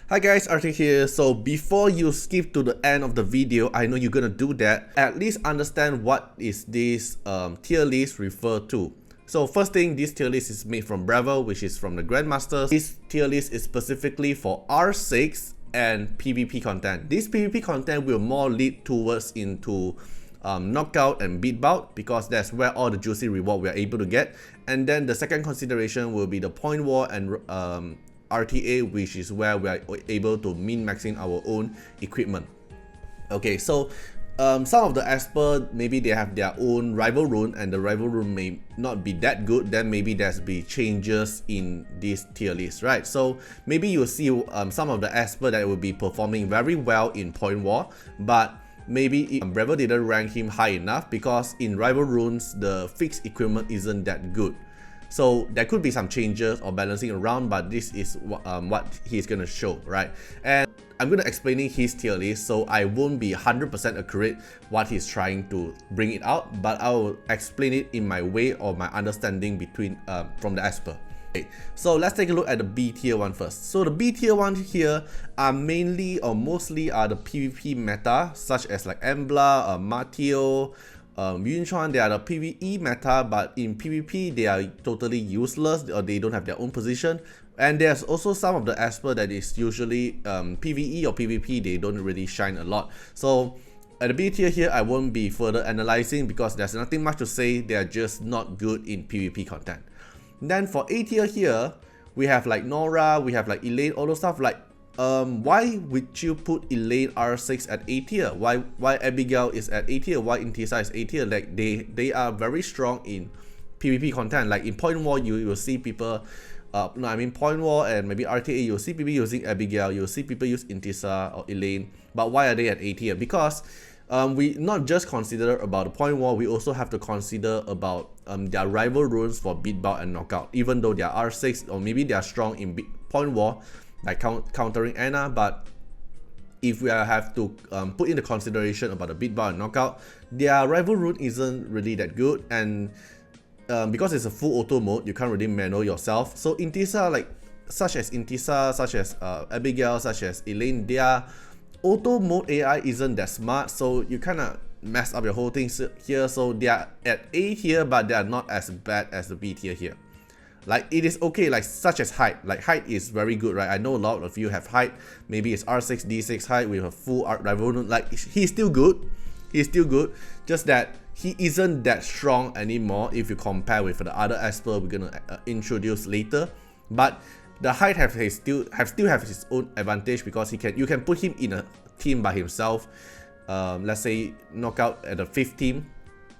Hi guys, Artiar here. So before you skip to the end of the video, I know you're gonna do that. At least understand what is this tier list refer to. So first thing, this tier list is made from Bravel, which is from the Grandmasters. This tier list is specifically for R6 and PvP content. This PvP content will more lead towards into knockout and beat bout, because that's where all the juicy reward we are able to get. And then the second consideration will be the point war and RTA, which is where we are able to min-maxing our own equipment. Okay, so some of the Esper, maybe they have their own rival rune and the rival rune may not be that good, then maybe there's be changes in this tier list, right? So maybe you'll see some of the Esper that will be performing very well in point war, but maybe Bravel didn't rank him high enough because in rival runes the fixed equipment isn't that good. So there could be some changes or balancing around, but this is what he's gonna show, right? And I'm gonna explaining his tier list, so I won't be 100% accurate what he's trying to bring it out, but I will explain it in my way or my understanding between from the Esper. Okay, so let's take a look at the B tier one first. So the B tier one here are mainly or mostly are the PvP meta, such as like Embla, Mateo, Yunchuan. They are the PvE meta, but in PvP they are totally useless or they don't have their own position. And there's also some of the Esper that is usually PvE or PvP, they don't really shine a lot. So at the B tier here, I won't be further analyzing because there's nothing much to say. They are just not good in PvP content. Then for A tier here, we have like Nora, we have like Elaine, all those stuff. Like why would you put Elaine R6 at A tier? Why Abigail is at A tier? Why Intisa is A tier? Like they are very strong in PvP content. Like in point war, you will see people point war and maybe RTA, you'll see people using Abigail, you'll see people use Intisa or Elaine. But why are they at A tier? Because we not just consider about the point war, we also have to consider about their rival runes for beat bout and knockout. Even though they are R6 or maybe they are strong in point war, like countering Anna, but if we have to put in the consideration about the beat bout and knockout, their rival rune isn't really that good, and because it's a full auto mode, you can't really manual yourself. So Intisa, like such as Intisa, such as Abigail, such as Elaine, their auto mode AI isn't that smart, so you kind of mess up your whole thing here. So they are at A tier, but they are not as bad as the B tier here. Like it is okay, like such as height. Like height is very good, right? I know a lot of you have height. Maybe it's R6, D6 height with a full rival rune. Like he's still good. He's still good. Just that he isn't that strong anymore if you compare with the other Esper we're gonna introduce later. But the height still have his own advantage because you can put him in a team by himself. Let's say knockout at the 5th team.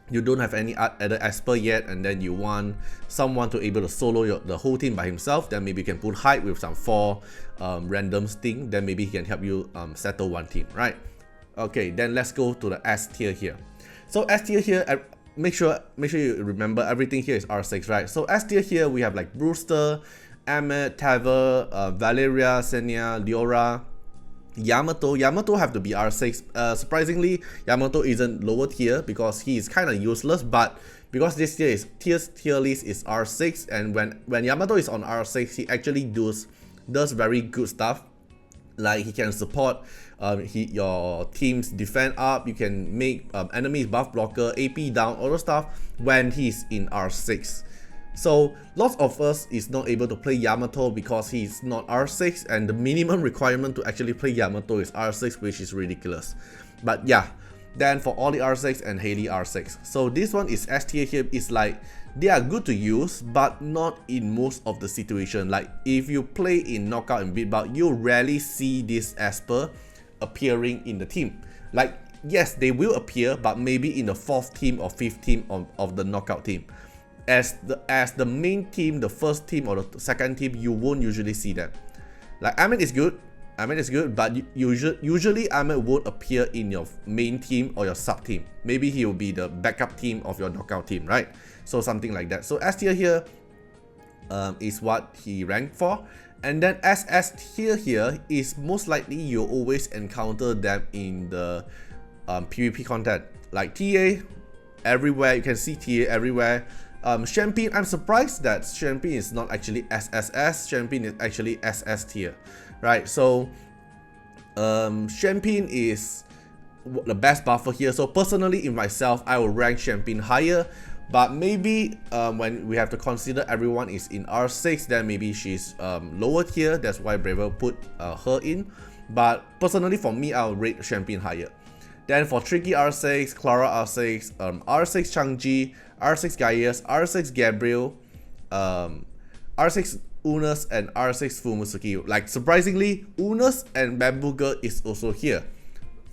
You don't have any other Esper yet, and then you want someone to able to solo the whole team by himself, then maybe you can put height with some 4 random sting, then maybe he can help you settle one team, right? Okay, then let's go to the S tier here. So S tier here, make sure you remember everything here is R6, right? So S tier here we have like Brewster, Emmett, Taver, Valeria, Senya, Leora, Yamato have to be R6. Surprisingly, Yamato isn't lower tier because he is kind of useless, but because this tier list is R6, and when Yamato is on R6, he actually does very good stuff. Like he can support your team's defense up, you can make enemies buff blocker, AP down, all those stuff when he's in R6. So lots of us is not able to play Yamato because he's not R6, and the minimum requirement to actually play Yamato is R6, which is ridiculous. But yeah, then for all the R6 and Haley R6. So this one is S tier here. Is like they are good to use, but not in most of the situation. Like if you play in knockout and beat bout, you rarely see this Esper appearing in the team. Like yes, they will appear, but maybe in the 4th team or 5th team of the knockout team. As the main team, the 1st team or the 2nd team, you won't usually see them. Like Ahmed is good, but usually Ahmed won't appear in your main team or your sub team. Maybe he will be the backup team of your knockout team, right? So something like that. So S tier here is what he ranked for, and then SS tier here is most likely you'll always encounter them in the PvP content. Like TA everywhere, you can see TA everywhere. Champion, I'm surprised that Champion is not actually SSS. Champion is actually SS tier. right? So Champion is the best buffer here. So personally, in myself, I will rank Champion higher. But maybe when we have to consider everyone is in R6, then maybe she's lowered here. That's why Bravel put her in. But personally, for me, I'll rate Champion higher. Then for Tricky R6, Clara R6, R6 Changji, R6 Gaius, R6 Gabriel, R6 Unas, and R6 Fumusuki. Like surprisingly, Unas and Bamboo Girl is also here.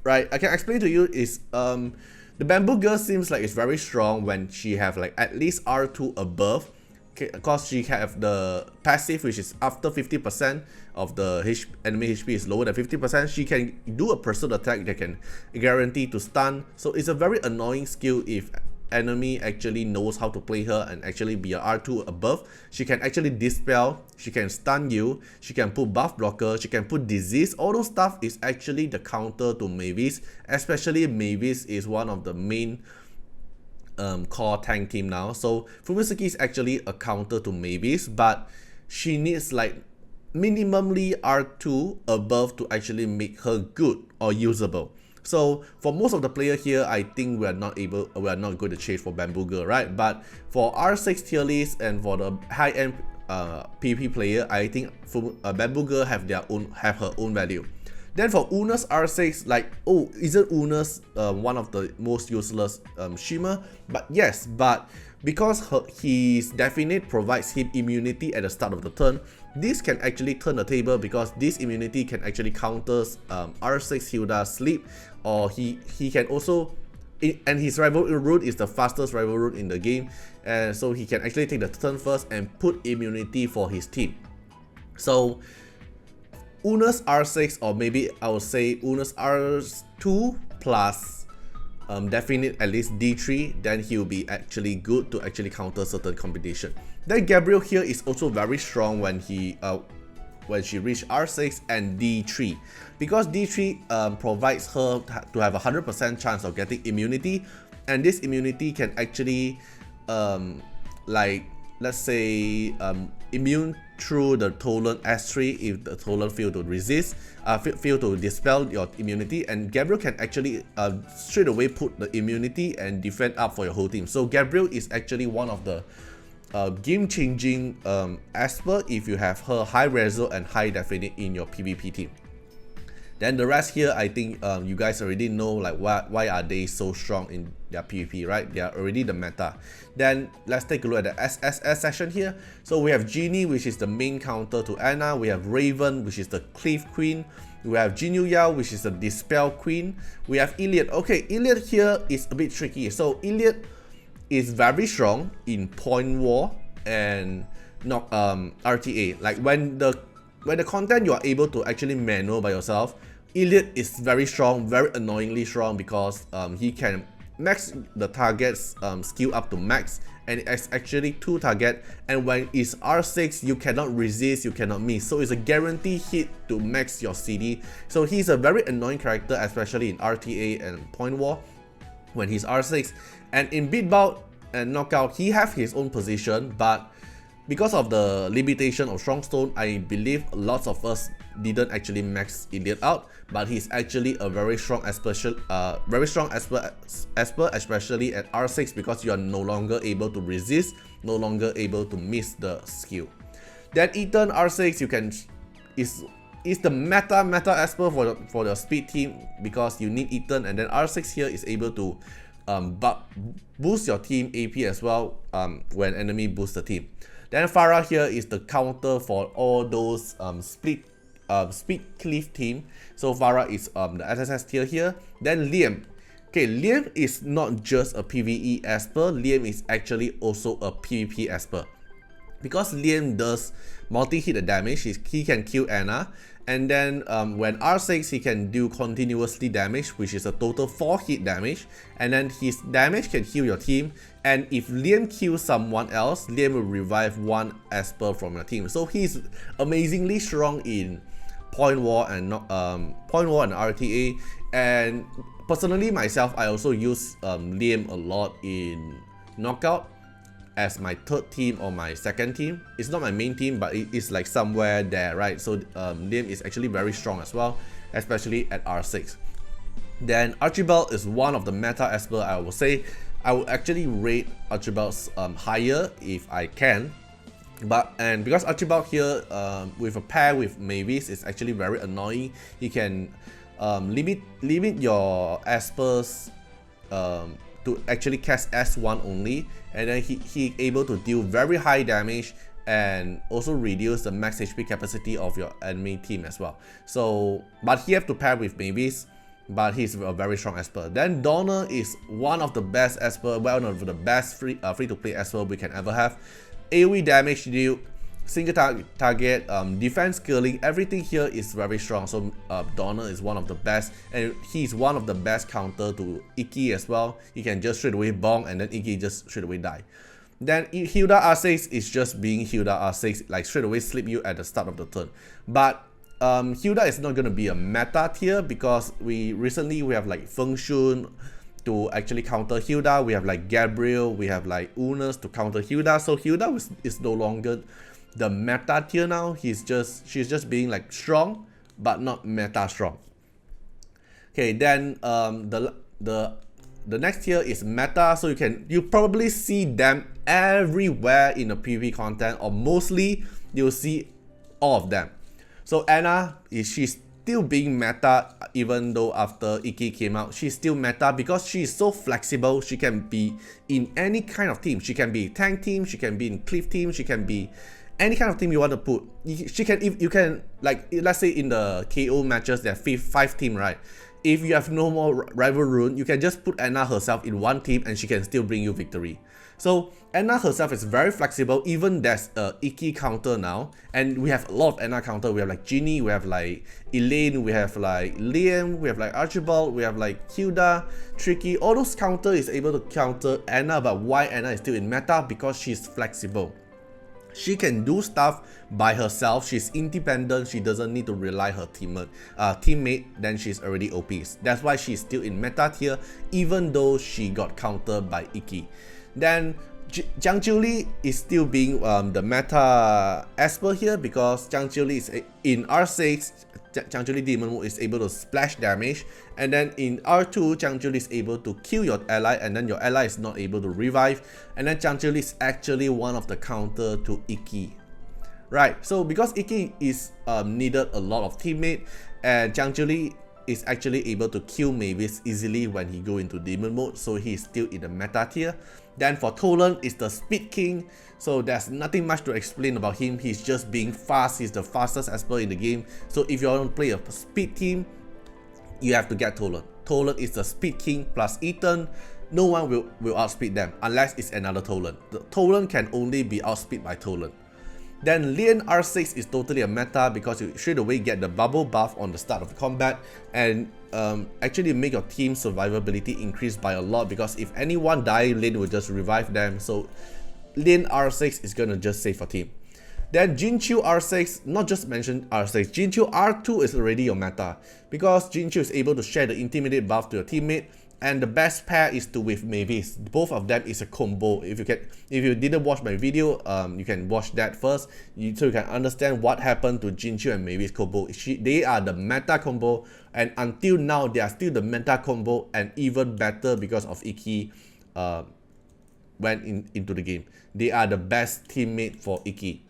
Right? I can explain to you is the Bamboo Girl seems like it's very strong when she have like at least R2 above. Because she have the passive, which is after 50% of the enemy HP is lower than 50%, she can do a pursuit attack that can guarantee to stun. So it's a very annoying skill if enemy actually knows how to play her and actually be a R2 above. She can actually dispel, she can stun you, she can put buff blocker, she can put disease. All those stuff is actually the counter to Mavis, especially Mavis is one of the main core tank team now. So Fumusuki is actually a counter to Mavis, but she needs like minimally R2 above to actually make her good or usable. So for most of the player here, I think we are not going to chase for Bamboo Girl, right? But for R6 tier list and for the high-end PvP player, I think Bamboo Girl have her own value. Then for Unas R6, like, oh, isn't Unas one of the most useless shimmer? But yes, but because his Definite provides him immunity at the start of the turn, this can actually turn the table because this immunity can actually counter R6 Hilda's sleep, or he can also, and his rival route is the fastest rival route in the game, and so he can actually take the turn first and put immunity for his team. So Unas R6, or maybe I would say Unas R2 plus Definite at least D3, then he'll be actually good to actually counter certain competition. Then Gabriel here is also very strong when she reach R6 and D3, because D3 provides her to have a 100% chance of getting immunity, and this immunity can actually like, let's say immune through the Tolan S3 if the Tolan fail to resist, fail to dispel your immunity, and Gabriel can actually straight away put the immunity and defend up for your whole team. So Gabriel is actually one of the game-changing Esper if you have her high reso and high definite in your PvP team. Then the rest here, I think you guys already know like why are they so strong in their PvP, right? They are already the meta. Then let's take a look at the SSS section here. So we have Genie, which is the main counter to Anna. We have Raven, which is the Cleave Queen. We have Jinyu Yao, which is the Dispel Queen. We have Iliad. Okay, Iliad here is a bit tricky. So Iliad is very strong in Point War and not RTA. Like when the content you are able to actually manual by yourself, Iliad is very strong, very annoyingly strong, because he can max the target's skill up to max, and it's actually 2 target, and when it's R6 you cannot resist, you cannot miss, so it's a guaranteed hit to max your CD. So he's a very annoying character, especially in RTA and Point War when he's R6. And in Beat Bout and Knockout, he have his own position, but because of the limitation of Strongstone, I believe lots of us didn't actually max Iliad out, but he's actually a very strong Esper, especially at R6, because you are no longer able to resist, no longer able to miss the skill. Then Ethan R6, you can is the meta Esper for the speed team, because you need Ethan, and then R6 here is able to boost your team AP as well when enemy boosts the team. Then Farah here is the counter for all those speed cleave team. So Farah is the SSS tier here. Then Liam. Okay, Liam is not just a PvE Esper, Liam is actually also a PvP Esper. Because Liam does multi-hit damage, he can kill Anna, and then when R6 he can do continuously damage, which is a total 4 hit damage, and then his damage can heal your team, and if Liam kills someone else, Liam will revive 1 Esper from your team. So he's amazingly strong in Point War and RTA, and personally myself, I also use Liam a lot in Knockout. as my third team or my second team. It's not my main team, but it is like somewhere there, right? So Liam is actually very strong as well, especially at R6. Then Archibald is one of the meta Esper. I would say I would actually rate Archibald higher if I can. And because Archibald here with a pair with Mavis is actually very annoying. He can limit your Espers to actually cast S1 only, and then he able to deal very high damage and also reduce the max HP capacity of your enemy team as well. So, but he have to pair with Mavis, but he's a very strong Esper. Then Donner is one of the best Esper, one of the best free to play Esper we can ever have. AoE damage deal, single target, defense scaling, everything here is very strong. So Donner is one of the best, and he's one of the best counter to Iki as well. He can just straight away bong and then Iki just straight away die. Then Hilda R6 is just being Hilda R6, like straight away sleep you at the start of the turn. But Hilda is not going to be a meta tier because recently we have like Feng Shun to actually counter Hilda. We have like Gabriel, we have like Unas to counter Hilda. So Hilda is no longer the meta tier now. She's just being like strong, but not meta strong. Okay, then the next tier is meta. So you probably see them everywhere in the PvP content, or mostly you'll see all of them. So Anna, she's still being meta even though after Iki came out. She's still meta because she's so flexible. She can be in any kind of team. She can be tank team, she can be in cliff team, she can be any kind of team you want to put. She can, if you can, like let's say in the KO matches there are 5 team, right? If you have no more rival rune, you can just put Anna herself in one team and she can still bring you victory. So Anna herself is very flexible. Even there's a Iki counter now, and we have a lot of Anna counter. We have like Ginny, we have like Elaine, we have like Liam, we have like Archibald, we have like Hilda, Tricky. All those counter is able to counter Anna. But why Anna is still in meta? Because she's flexible. She can do stuff by herself. She's independent. She doesn't need to rely her teammate. Then she's already OP. That's why she's still in meta tier, even though she got countered by Iki. Then Jiang Jiuli is still being the meta Esper here because Jiang Jiuli is in R6. Jiang Jiuli Demon Mode is able to splash damage, and then in R2 Jiang Jiuli is able to kill your ally, and then your ally is not able to revive, and then Jiang Jiuli is actually one of the counter to Iki. Right, so because Iki is needed a lot of teammate, and Jiang Jiuli is actually able to kill Mavis easily when he go into Demon Mode, so he is still in the meta tier. Then for Tolan is the Speed King, so there's nothing much to explain about him. He's just being fast. He's the fastest Esper in the game. So if you want to play a speed team, you have to get Tolan. Tolan is the Speed King plus Ethan. No one will outspeed them unless it's another Tolan. The Tolan can only be outspeed by Tolan. Then Lian R6 is totally a meta because you straight away get the bubble buff on the start of the combat, and actually make your team survivability increase by a lot, because if anyone die, Lian will just revive them. So Lian R6 is gonna just save your team. Then Jinchu R6, not just mention R6, Jinchu R2 is already your meta because Jinchu is able to share the intimidate buff to your teammate, and the best pair is with Mavis. Both of them is a combo. If you didn't watch my video, you can watch that first, so you can understand what happened to Jinchu and Mavis combo. They are the meta combo, and until now they are still the meta combo, and even better because of Iki went into the game. They are the best teammate for Iki.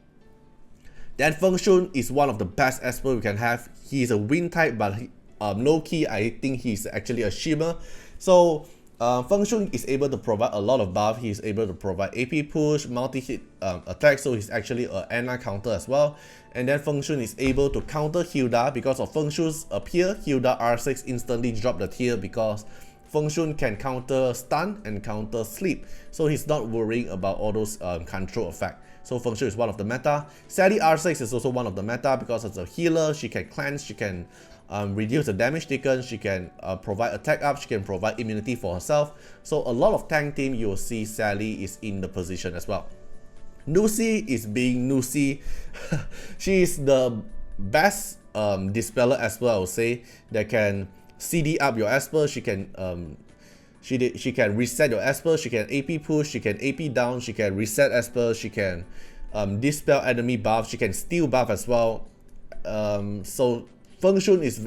Then Feng Shun is one of the best Esper we can have. He is a wind type, but low-key I think he's actually a shimmer. So Feng Shun is able to provide a lot of buff. He's able to provide AP push, multi-hit attack, so he's actually an Anna counter as well. And then Feng Shun is able to counter Hilda. Because of Feng Shun's appear, Hilda R6 instantly dropped the tier because Feng Shun can counter stun and counter sleep, so he's not worrying about all those control effect. So Feng Shun is one of the meta. Sally R6 is also one of the meta because as a healer, she can cleanse, she can reduce the damage taken, she can provide attack up, she can provide immunity for herself. So a lot of tank team you will see Sally is in the position as well. Nusi is being Nusi. She is the best dispeller Esper, I would say, that can CD up your Esper. She can She can reset your Esper, she can AP push, she can AP down, she can reset Esper, she can dispel enemy buff, she can steal buff as well. So Feng Shun is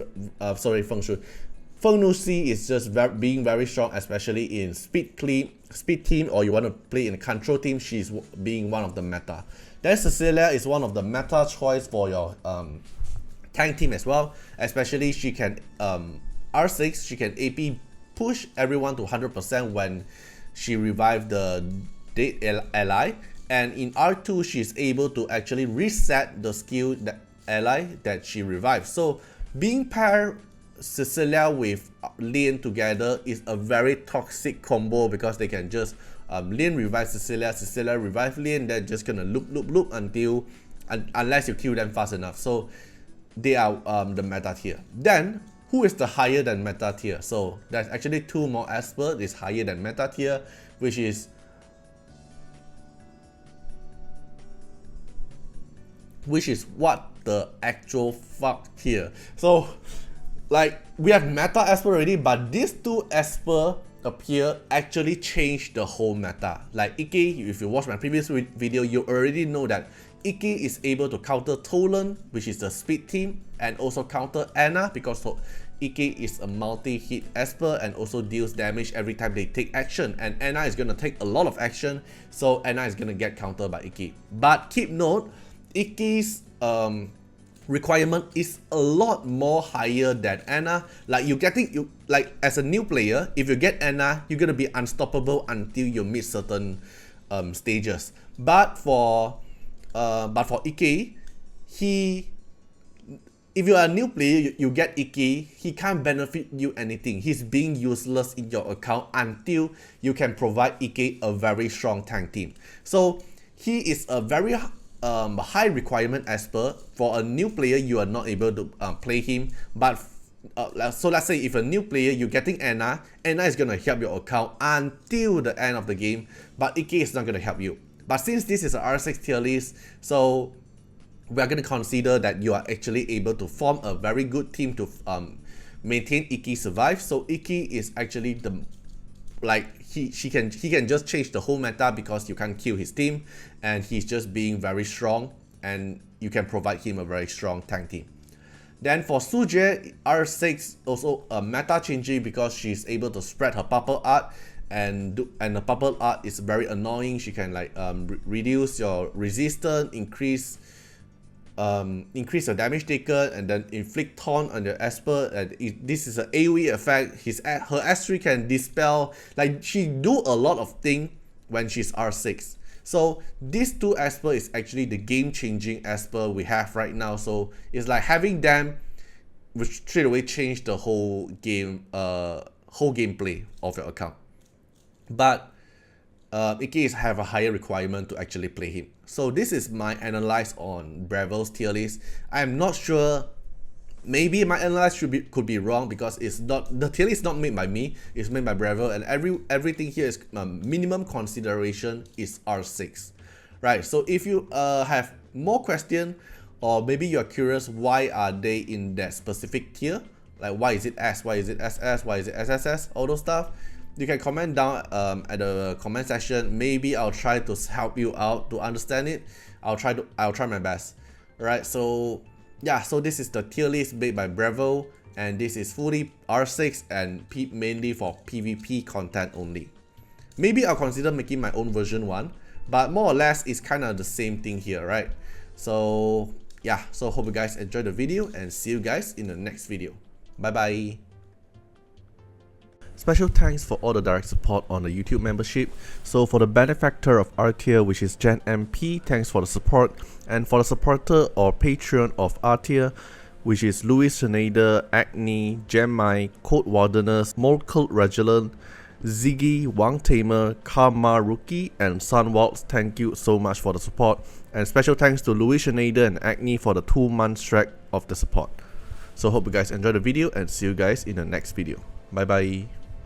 Feng Nusi is just being very strong, especially in speed team, or you want to play in a control team. She's being one of the meta. Then Cecilia is one of the meta choice for your tank team as well. Especially she can R6, she can AP push everyone to 100% when she revived the dead ally, and in R2 she's able to actually reset the skill that ally that she revived. So being paired Cecilia with Lien together is a very toxic combo, because they can just Lien revive Cecilia, Cecilia revive Lien, they're just gonna loop until unless you kill them fast enough. So they are the meta tier. Then who is the higher than meta tier? So there's actually two more Esper is higher than meta tier, which is what the actual fuck tier. So like, we have meta Esper already, but these two Esper appear actually change the whole meta. Like Iki, if you watch my previous video, you already know that Iki is able to counter Tolan, which is the speed team, and also counter Anna, because Iki is a multi-hit Esper and also deals damage every time they take action, and Anna is gonna take a lot of action, so Anna is gonna get countered by Iki. But keep note, Iki's requirement is a lot more higher than Anna. Like like as a new player, if you get Anna, you're gonna be unstoppable until you meet certain stages. But for Iki, if you are a new player, you get Iki, he can't benefit you anything. He's being useless in your account until you can provide Iki a very strong tank team. So he is a very high requirement Esper. For a new player, you are not able to play him. But so let's say if a new player, you're getting Anna is gonna help your account until the end of the game, but Iki is not gonna help you. But since this is an R6 tier list, so we are gonna consider that you are actually able to form a very good team to maintain Iki survive. So Iki is actually the he can just change the whole meta, because you can't kill his team, and he's just being very strong, and you can provide him a very strong tank team. Then for Suje, R6 also a meta changing, because she's able to spread her purple art, and the purple art is very annoying. She can like reduce your resistance, increase your damage taken, and then inflict taunt on your Esper. And this is an AoE effect. Her S3 can dispel, like she do a lot of things when she's R6. So these two Esper is actually the game-changing Esper we have right now. So it's like having them, which straight away change the whole game, whole gameplay of your account. But Iki have a higher requirement to actually play him. So this is my analysis on Bravel's tier list. I'm not sure, maybe my analysis could be wrong, because it's not, the tier list is not made by me, it's made by Bravel, and everything here is minimum consideration is R6, right? So if you have more question, or maybe you're curious why are they in that specific tier, like why is it S, why is it SS, why is it SSS, all those stuff, you can comment down at the comment section. Maybe I'll try to help you out to understand it. I'll try my best. Alright, so yeah, so this is the tier list made by Bravel, and this is fully R6 and mainly for PvP content only. Maybe I'll consider making my own version 1, but more or less it's kind of the same thing here, right? So yeah, so hope you guys enjoyed the video, and see you guys in the next video. Bye bye. Special thanks for all the direct support on the YouTube membership. So for the benefactor of Artiar, which is Jan MP, thanks for the support. And for the supporter or Patreon of Artiar, which is Louis Schneider, Acne, Gemini, Code Wardeners, Molcult Regilant, Ziggy, Wang Tamer, Karma Rookie, and Sunwaltz, thank you so much for the support. And special thanks to Louis Schneider and Acne for the 2-month stretch of the support. So hope you guys enjoyed the video, and see you guys in the next video. Bye bye.